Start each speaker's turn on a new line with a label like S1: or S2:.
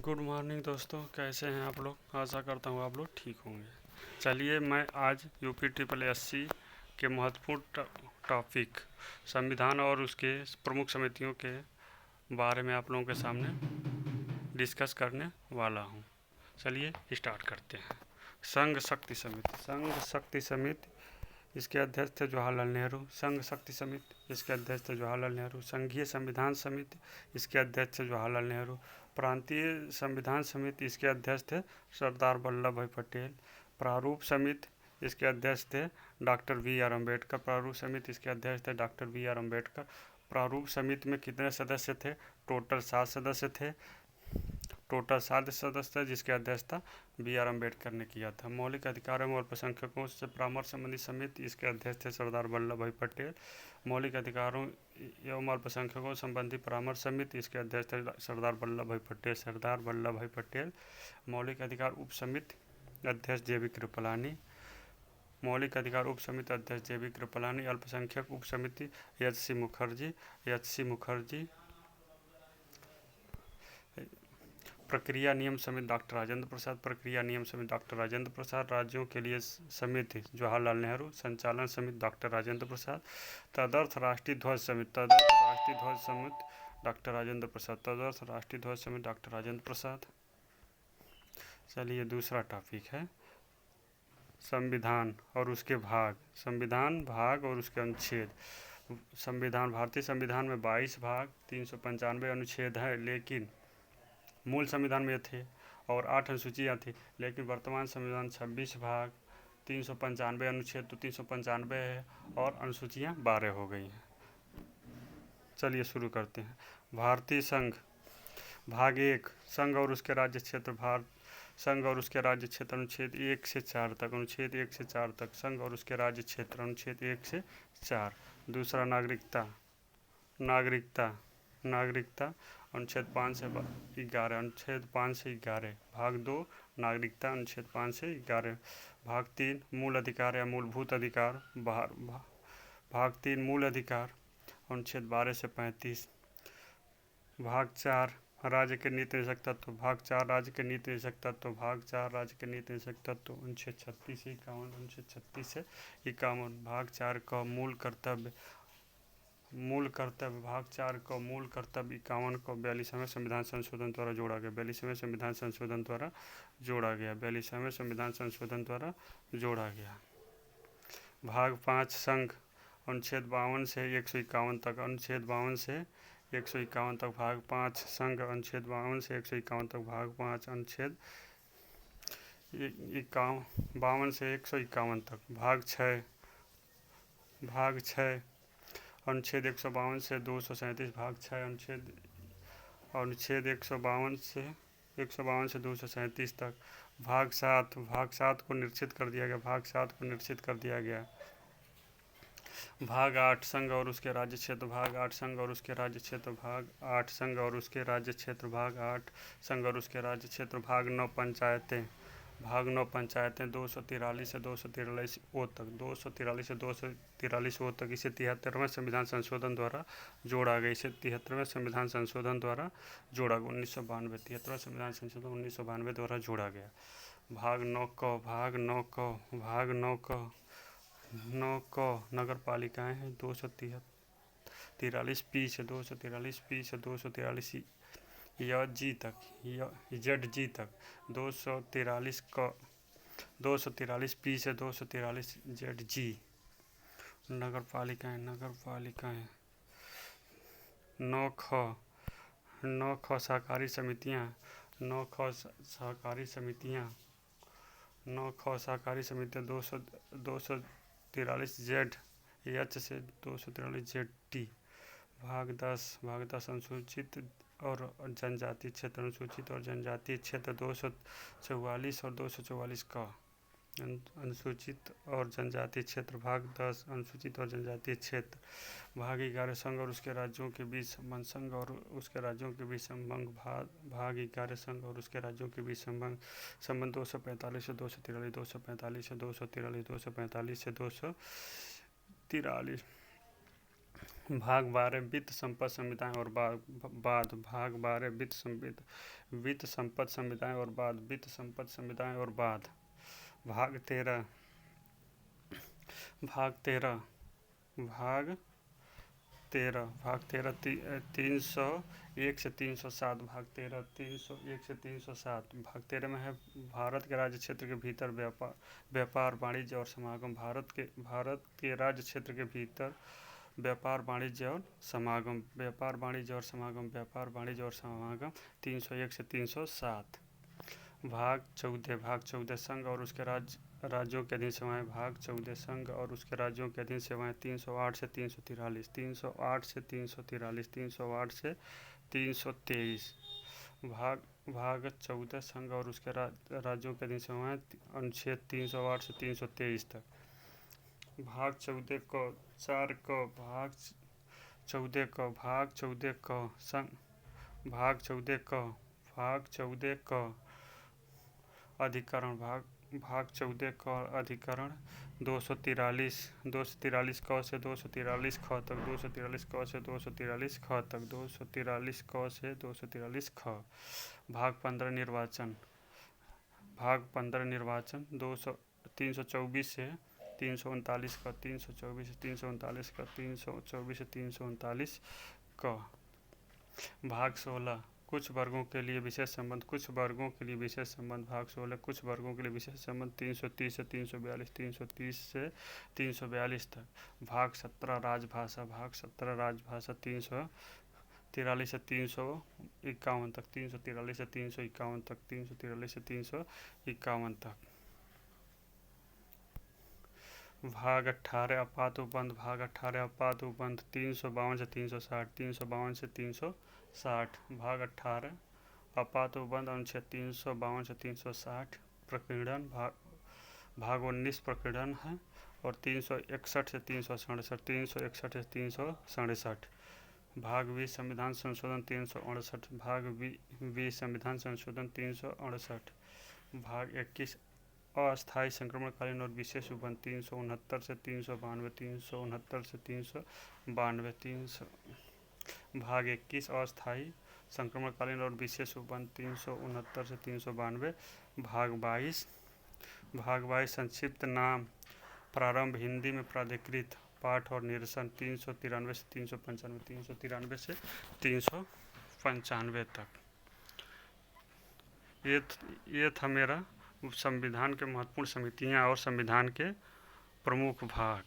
S1: Good morning दोस्तों, कैसे हैं आप लोग। आशा करता हूँ आप लोग ठीक होंगे। चलिए मैं आज यूपी ट्रिपल एससी के महत्वपूर्ण टॉपिक संविधान और उसके प्रमुख समितियों के बारे में आप लोगों के सामने डिस्कस करने वाला हूँ। चलिए स्टार्ट करते हैं। संघ शक्ति समिति इसके अध्यक्ष थे जवाहरलाल नेहरू। संघ शक्ति समिति इसके अध्यक्ष थे जवाहरलाल नेहरू। संघीय संविधान समिति इसके अध्यक्ष थे जवाहरलाल नेहरू। प्रांतीय संविधान समिति इसके अध्यक्ष थे सरदार वल्लभ भाई पटेल। प्रारूप समिति इसके अध्यक्ष थे डॉक्टर बी आर अम्बेडकर। प्रारूप समिति इसके अध्यक्ष थे डॉक्टर बी आर अम्बेडकर। प्रारूप समिति में कितने सदस्य थे? टोटल 7 सदस्य थे। जिसके अध्यक्षता बी आर अम्बेडकर ने किया था। मौलिक अधिकारों एवं अल्पसंख्यकों से परामर्श संबंधी समिति इसके अध्यक्ष थे सरदार वल्लभ भाई पटेल। मौलिक अधिकारों एवं अल्पसंख्यकों संबंधी परामर्श समिति इसके अध्यक्ष थे सरदार वल्लभ भाई पटेल। मौलिक अधिकार उप समिति अध्यक्ष जे बी कृपलानी। मौलिक अधिकार उप समिति अध्यक्ष जे बी कृपलानी। अल्पसंख्यक उप समिति एच सी मुखर्जी। प्रक्रिया नियम समिति डॉक्टर राजेंद्र प्रसाद। राज्यों के लिए समिति जवाहरलाल नेहरू। संचालन समिति डॉक्टर राजेंद्र प्रसाद। तदर्थ राष्ट्रीय ध्वज समिति डॉक्टर राजेंद्र प्रसाद। चलिए दूसरा टॉपिक है संविधान और उसके भाग। संविधान भाग और उसके अनुच्छेद। भारतीय संविधान में 22 भाग 395 अनुच्छेद है, लेकिन मूल संविधान में थे और 8 अनुसूचियाँ थी। लेकिन वर्तमान संविधान 26 भाग 395 अनुच्छेद तो 395 है और अनुसूचियाँ 12 हो गई हैं। चलिए शुरू करते हैं। भारतीय संघ भाग 1 संघ और उसके राज्य क्षेत्र। संघ और उसके राज्य क्षेत्र अनुच्छेद 1 से 4 तक। संघ और उसके राज्य क्षेत्र अनुच्छेद 1 से 4। दूसरा नागरिकता अनुच्छेद 5 से 11। भाग 2 नागरिकता अनुच्छेद 5 से 11। भाग 3 मूल अधिकार या मूलभूत अधिकार। भाग 3 मूल अधिकार अनुच्छेद 12 से 35। भाग 4 राज्य के नीति निर्देशक तत्व। भाग 4 राज्य के नीति निर्देशक तत्व अनुच्छेद 36 से 51। भाग 4 का मूल कर्तव्य। भाग 4 का मूल कर्तव्य 51 को 42वें संविधान संशोधन द्वारा जोड़ा गया। 42वें संविधान संशोधन द्वारा जोड़ा गया। भाग 5 संघ अनुच्छेद 52 से 151 तक। भाग 5 संघ अनुच्छेद 52 से 151 तक। भाग 5 अनुच्छेद 52 से 151 तक। भाग 6 अनुच्छेद 152 से 237। भाग 6 अनुच्छेद 152 से 237 तक। भाग 7 को निश्चित कर दिया गया। भाग 8 संघ और उसके राज्य क्षेत्र। भाग 8 संघ और उसके राज्य क्षेत्र। भाग 9 पंचायतें। भाग 9 पंचायतें 243 से 243 ओ तक। इसे 73वें संविधान संशोधन द्वारा जोड़ा गया। 73वें संविधान संशोधन द्वारा जोड़ा गया 1992 द्वारा जोड़ा गया। भाग 9 नगर पालिकाएँ हैं 243 पी से 243 जी तक 243 पी से 243 जी। नगर पालिकाएँ 9 ख सहकारी समितियाँ 243 जेड एच से 243 जेड टी। भाग 10 अनुसूचित और जनजातीय क्षेत्र। 244 और 244 का अनुसूचित और जनजातीय क्षेत्र। भाग 10 अनुसूचित और जनजातीय क्षेत्र। भाग 11 संघ और उसके राज्यों के बीच संबंध। भाग 11 संघ और उसके राज्यों के बीच संबंध 245 से 243। भाग 12 वित्त संपद संविधाएं और बाद। भाग 12 वित्त संपद संविधाएं और बाद। वित्त संपद संविधाएं और बाद। भाग 13 भाग 13 भाग 301 से 307। भाग 13 301 से 307। भाग 13 में है भारत के राज्य क्षेत्र के भीतर व्यापार वाणिज्य और समागम। भारत के राज्य क्षेत्र के भीतर व्यापार वाणिज्य और समागम। 301 से 307। भाग 14 संघ और उसके राज्यों के अधीन सेवाएं। भाग 14 संघ और उसके राज्यों के अधीन सेवाएं। 308 से 343। 308 से 343। 308 से 323। भाग 14 संघ और उसके राज्यों के अधीन सेवाएं। अनुच्छेद 308 से 323 तक। भाग 14 को 4 को भाग 14 को भाग 14 को अधिकरण। भाग 14 का अधिकरण 243 क से 243 ख तक। 243 क से 243 ख तक। 243 क से 243 ख। भाग 15 निर्वाचन। भाग 15 निर्वाचन 324 से 339 का। 324 से 339 का। 324 से 339 का। भाग 16 कुछ वर्गों के लिए विशेष संबंध। कुछ वर्गों के लिए विशेष संबंध। भाग 16 कुछ वर्गों के लिए विशेष संबंध 330 से 342। 330 से 342 तक। भाग 17 राजभाषा। भाग 17 राजभाषा 343 से 351 तक। 343 से 351 तक। 343 से 351 तक। भाग 18 आपात उपबंध। भाग 18 आपात उपबंध 352 से 360। 352 से 360। भाग 18 आपात उपबंध अनुच्छेद 352 से 360 प्रकीर्णन। भाग 19 प्रकीर्णन है और 361 से 367। 361 से 367। भाग 20 संविधान संशोधन 368। भाग 20 संविधान संशोधन 368। भाग 21 अस्थायी संक्रमणकालीन और विशेष उपबंध 369 से 392। 369 से 392। भाग 21 अस्थायी संक्रमणकालीन और विशेष उपबंध 369 से 392। भाग 22 संक्षिप्त नाम प्रारंभ हिंदी में प्राधिकृत पाठ और निरसन 393 से 395। 393 से 395 तक। ये था मेरा संविधान के महत्वपूर्ण समितियां और संविधान के प्रमुख भाग।